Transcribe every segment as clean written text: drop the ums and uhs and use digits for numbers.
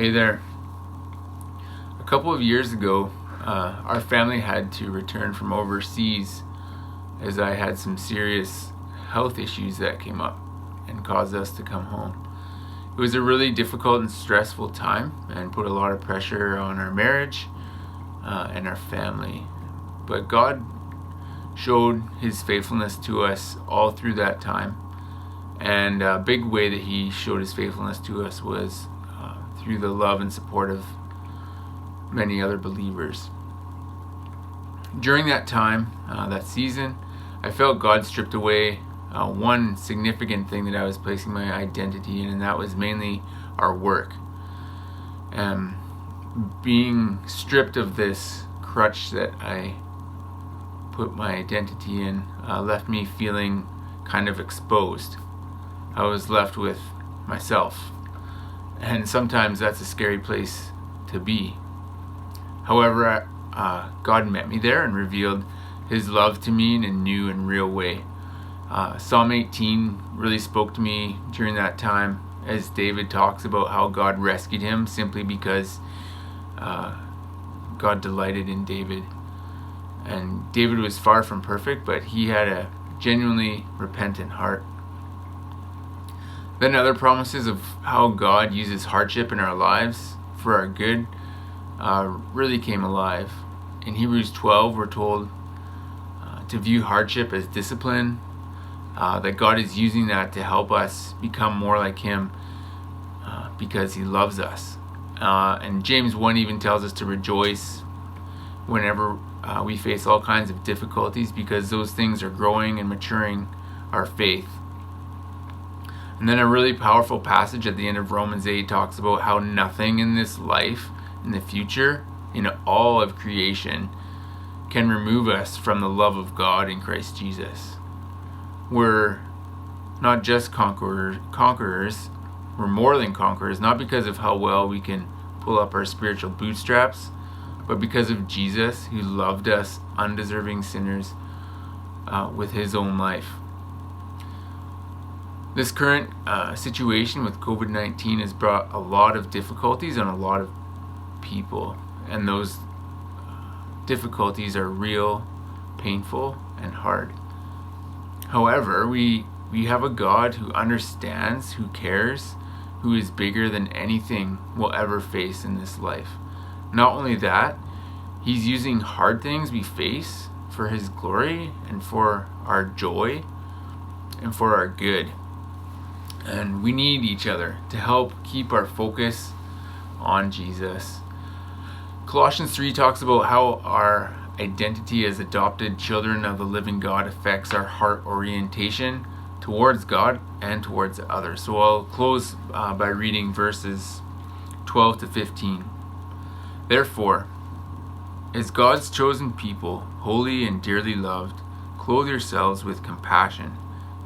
Hey there. A couple of years ago, our family had to return from overseas as I had some serious health issues that came up and caused us to come home. It was a really difficult and stressful time and put a lot of pressure on our marriage and our family. But God showed His faithfulness to us all through that time. And a big way that He showed His faithfulness to us was through the love and support of many other believers. During that time, that season, I felt God stripped away one significant thing that I was placing my identity in, and that was mainly our work. Being stripped of this crutch that I put my identity in left me feeling kind of exposed. I was left with myself. And sometimes that's a scary place to be. However, God met me there and revealed His love to me in a new and real way. Psalm 18 really spoke to me during that time, as David talks about how God rescued him simply because God delighted in David. And David was far from perfect, but he had a genuinely repentant heart. Then other promises of how God uses hardship in our lives for our good really came alive. In Hebrews 12, we're told to view hardship as discipline, that God is using that to help us become more like Him because He loves us. And James 1 even tells us to rejoice whenever we face all kinds of difficulties, because those things are growing and maturing our faith. And then a really powerful passage at the end of Romans 8 talks about how nothing in this life, in the future, in all of creation, can remove us from the love of God in Christ Jesus. We're not just conquerors, we're more than conquerors, not because of how well we can pull up our spiritual bootstraps, but because of Jesus, who loved us undeserving sinners with His own life. This current situation with COVID-19 has brought a lot of difficulties on a lot of people, and those difficulties are real, painful, and hard. However, we have a God who understands, who cares, who is bigger than anything we'll ever face in this life. Not only that, He's using hard things we face for His glory and for our joy and for our good. And we need each other to help keep our focus on Jesus. Colossians 3 talks about how our identity as adopted children of the living God affects our heart orientation towards God and towards others. So I'll close by reading verses 12 to 15. Therefore, as God's chosen people, holy and dearly loved, clothe yourselves with compassion,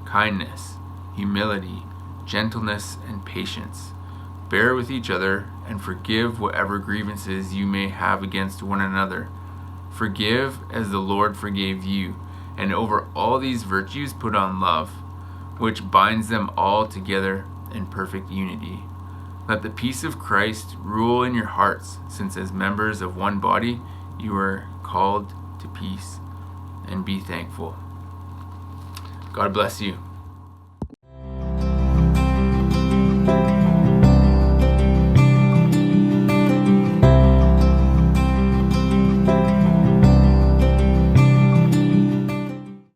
kindness, humility, gentleness, and patience. Bear with each other and forgive whatever grievances you may have against one another. Forgive as the Lord forgave you, and over all these virtues put on love, which binds them all together in perfect unity. Let the peace of Christ rule in your hearts, since as members of one body you are called to peace, and be thankful. God bless you.